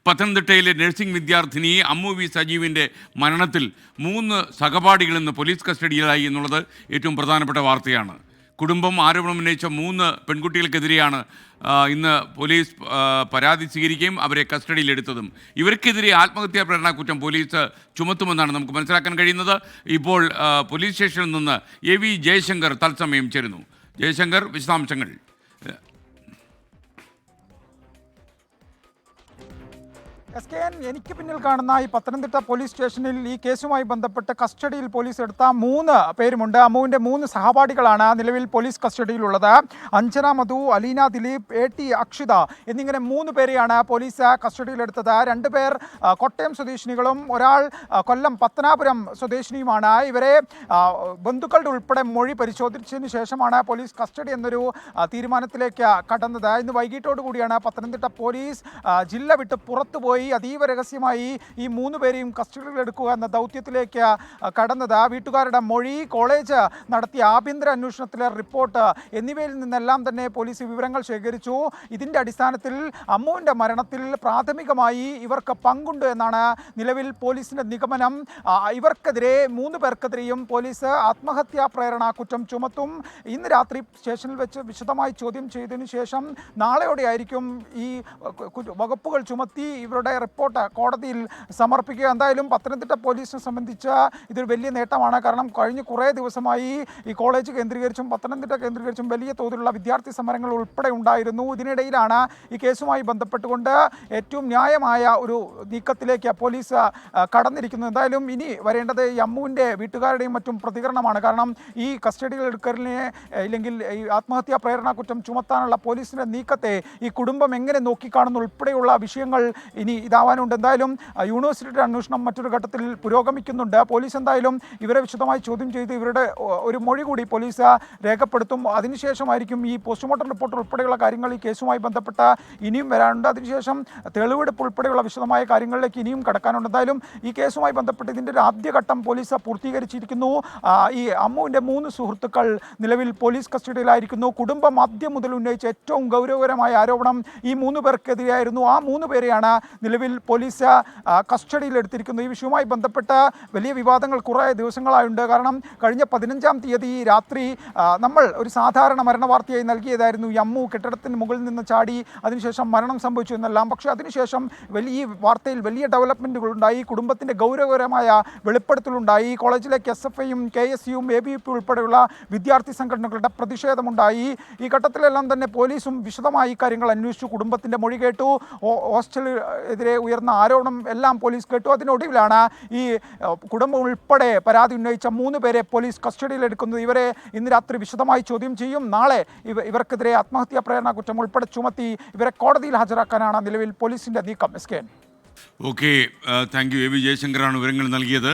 പത്തനംതിട്ടയിലെ നഴ്സിംഗ് വിദ്യാർത്ഥിനി അമ്മു വി സജീവിൻ്റെ മരണത്തിൽ 3 സഹപാഠികൾ ഇന്ന് പോലീസ് കസ്റ്റഡിയിലായി എന്നുള്ളത് ഏറ്റവും പ്രധാനപ്പെട്ട വാർത്തയാണ്. കുടുംബം ആരോപണം ഉന്നയിച്ച 3 പെൺകുട്ടികൾക്കെതിരെയാണ് ഇന്ന് പോലീസ് പരാതി സ്വീകരിക്കുകയും അവരെ കസ്റ്റഡിയിലെടുത്തതും. ഇവർക്കെതിരെ ആത്മഹത്യാ പ്രേരണ കുറ്റം പോലീസ് ചുമത്തുമെന്നാണ് നമുക്ക് മനസ്സിലാക്കാൻ കഴിയുന്നത്. ഇപ്പോൾ പോലീസ് സ്റ്റേഷനിൽ നിന്ന് AV ജയശങ്കർ തത്സമയം ചേരുന്നു. ജയശങ്കർ, വിശദാംശങ്ങൾ. എനിക്ക് പിന്നിൽ കാണുന്ന ഈ പത്തനംതിട്ട പോലീസ് സ്റ്റേഷനിൽ ഈ കേസുമായി ബന്ധപ്പെട്ട് കസ്റ്റഡിയിൽ പോലീസ് എടുത്ത 3 പേരുമുണ്ട്. അമ്മുവിൻ്റെ 3 സഹപാഠികളാണ് നിലവിൽ പോലീസ് കസ്റ്റഡിയിലുള്ളത്. അഞ്ജന മധു, അലീന ദിലീപ്, AT അക്ഷിത എന്നിങ്ങനെ 3 പേരെയാണ് പോലീസ് കസ്റ്റഡിയിലെടുത്തത്. 2 പേർ കോട്ടയം സ്വദേശിനികളും ഒരാൾ കൊല്ലം പത്തനാപുരം സ്വദേശിനിയുമാണ്. ഇവരെ ബന്ധുക്കളുടെ ഉൾപ്പെടെ മൊഴി പരിശോധിച്ചതിന് ശേഷമാണ് പോലീസ് കസ്റ്റഡി എന്നൊരു തീരുമാനത്തിലേക്ക് കടന്നത്. ഇന്ന് വൈകിട്ടോടു കൂടിയാണ് പത്തനംതിട്ട പോലീസ് ജില്ല വിട്ട് പുറത്തുപോയി അതീവ രഹസ്യമായി ഈ 3 പേരെയും കസ്റ്റഡിയിലെടുക്കുക എന്ന ദൗത്യത്തിലേക്ക് കടന്നത്. വീട്ടുകാരുടെ മൊഴി, കോളേജ് നടത്തിയ ആഭ്യന്തര അന്വേഷണത്തിലെ റിപ്പോർട്ട് എന്നിവയിൽ നിന്നെല്ലാം തന്നെ പോലീസ് വിവരങ്ങൾ ശേഖരിച്ചു. ഇതിൻ്റെ അടിസ്ഥാനത്തിൽ അമ്മുവിൻ്റെ മരണത്തിൽ പ്രാഥമികമായി ഇവർക്ക് പങ്കുണ്ട് എന്നാണ് നിലവിൽ പോലീസിൻ്റെ നിഗമനം. ഇവർക്കെതിരെ 3 പേർക്കെതിരെയും പോലീസ് ആത്മഹത്യാ പ്രേരണ കുറ്റം ചുമത്തും. ഇന്ന് രാത്രി സ്റ്റേഷനിൽ വെച്ച് വിശദമായി ചോദ്യം ചെയ്തതിനു ശേഷം നാളെയോടെയായിരിക്കും ഈ വകുപ്പുകൾ ചുമത്തി ഇവരുടെ റിപ്പോർട്ട് കോടതിയിൽ സമർപ്പിക്കുക. എന്തായാലും പത്തനംതിട്ട പോലീസിനെ സംബന്ധിച്ച് ഇതൊരു വലിയ നേട്ടമാണ്. കാരണം കഴിഞ്ഞ കുറേ ദിവസമായി ഈ കോളേജ് കേന്ദ്രീകരിച്ചും പത്തനംതിട്ട കേന്ദ്രീകരിച്ചും വലിയ തോതിലുള്ള വിദ്യാർത്ഥി സമരങ്ങൾ ഉൾപ്പെടെ ഉണ്ടായിരുന്നു. ഇതിനിടയിലാണ് ഈ കേസുമായി ബന്ധപ്പെട്ടുകൊണ്ട് ഏറ്റവും ന്യായമായ ഒരു നീക്കത്തിലേക്ക് പോലീസ് കടന്നിരിക്കുന്നത്. എന്തായാലും ഇനി വരേണ്ടത് ഈ അമ്മുവിൻ്റെ വീട്ടുകാരുടെയും മറ്റും പ്രതികരണമാണ്. കാരണം ഈ കസ്റ്റഡിയിൽ എടുക്കലിനെ ഇല്ലെങ്കിൽ ഈ ആത്മഹത്യാ പ്രേരണ കുറ്റം ചുമത്താനുള്ള പോലീസിൻ്റെ നീക്കത്തെ ഈ കുടുംബം എങ്ങനെ നോക്കിക്കാണുന്നു ഉൾപ്പെടെയുള്ള വിഷയങ്ങൾ ഇനി ഇതാവാനുണ്ട്. എന്തായാലും യൂണിവേഴ്സിറ്റിയുടെ അന്വേഷണം മറ്റൊരു ഘട്ടത്തിൽ പുരോഗമിക്കുന്നുണ്ട്. പോലീസ് എന്തായാലും ഇവരെ വിശദമായി ചോദ്യം ചെയ്ത് ഇവരുടെ ഒരു മൊഴി കൂടി പോലീസ് രേഖപ്പെടുത്തും. അതിനുശേഷമായിരിക്കും ഈ പോസ്റ്റ്മോർട്ടം റിപ്പോർട്ട് ഉൾപ്പെടെയുള്ള കാര്യങ്ങൾ ഈ കേസുമായി ബന്ധപ്പെട്ട ഇനിയും വരാനുണ്ട്. അതിനുശേഷം തെളിവെടുപ്പ് ഉൾപ്പെടെയുള്ള വിശദമായ കാര്യങ്ങളിലേക്ക് ഇനിയും കടക്കാനുണ്ട്. എന്തായാലും ഈ കേസുമായി ബന്ധപ്പെട്ട് ഇതിൻ്റെ ഒരു ആദ്യഘട്ടം പോലീസ് പൂർത്തീകരിച്ചിരിക്കുന്നു. ഈ അമ്മുവിൻ്റെ 3 സുഹൃത്തുക്കൾ നിലവിൽ പോലീസ് കസ്റ്റഡിയിലായിരിക്കുന്നു. കുടുംബം ആദ്യം മുതൽ ഉന്നയിച്ച ഏറ്റവും ഗൗരവകരമായ ആരോപണം ഈ 3 പേർക്കെതിരെയായിരുന്നു. ആ 3 പേരെയാണ് നിലവിൽ പോലീസ് കസ്റ്റഡിയിലെടുത്തിരിക്കുന്നത്. ഈ വിഷയവുമായി ബന്ധപ്പെട്ട് വലിയ വിവാദങ്ങൾ കുറേ ദിവസങ്ങളായുണ്ട്. കാരണം കഴിഞ്ഞ 15-ാം തീയതി രാത്രി നമ്മൾ ഒരു സാധാരണ മരണവാർത്തയായി നൽകിയതായിരുന്നു. ഈ അമ്മു കെട്ടിടത്തിന് മുകളിൽ നിന്ന് ചാടി അതിനുശേഷം മരണം സംഭവിച്ചു എന്നെല്ലാം. പക്ഷേ അതിനുശേഷം ഈ വാർത്തയിൽ വലിയ ഡെവലപ്മെൻറ്റുകൾ ഉണ്ടായി. കുടുംബത്തിൻ്റെ ഗൗരവകരമായ വെളിപ്പെടുത്തലുണ്ടായി. കോളേജിലേക്ക് SFIയും KSUവും ABVP ഉൾപ്പെടെയുള്ള വിദ്യാർത്ഥി സംഘടനകളുടെ പ്രതിഷേധമുണ്ടായി. ഈ ഘട്ടത്തിലെല്ലാം തന്നെ പോലീസും വിശദമായി കാര്യങ്ങൾ അന്വേഷിച്ചു. കുടുംബത്തിൻ്റെ മൊഴി കേട്ടു. എതിരെ ഉയർന്ന ആരോപണം എല്ലാം പോലീസ് കേട്ടു. അതിനൊടുവിലാണ് ഈ കുടുംബം ഉൾപ്പെടെ പരാതി ഉന്നയിച്ച 3 പേരെ പോലീസ് കസ്റ്റഡിയിലെടുക്കുന്നത്. ഇവരെ ഇന്ന് രാത്രി വിശദമായി ചോദ്യം ചെയ്യും. നാളെ ഇവർക്കെതിരെ ആത്മഹത്യാ പ്രേരണ കുറ്റം ഉൾപ്പെടെ ചുമത്തി ഇവരെ കോടതിയിൽ ഹാജരാക്കാനാണ് നിലവിൽ പോലീസിൻ്റെ നീക്കം. Okay, thank you. AV ജയശങ്കറാണ് വിവരങ്ങൾ നൽകിയത്.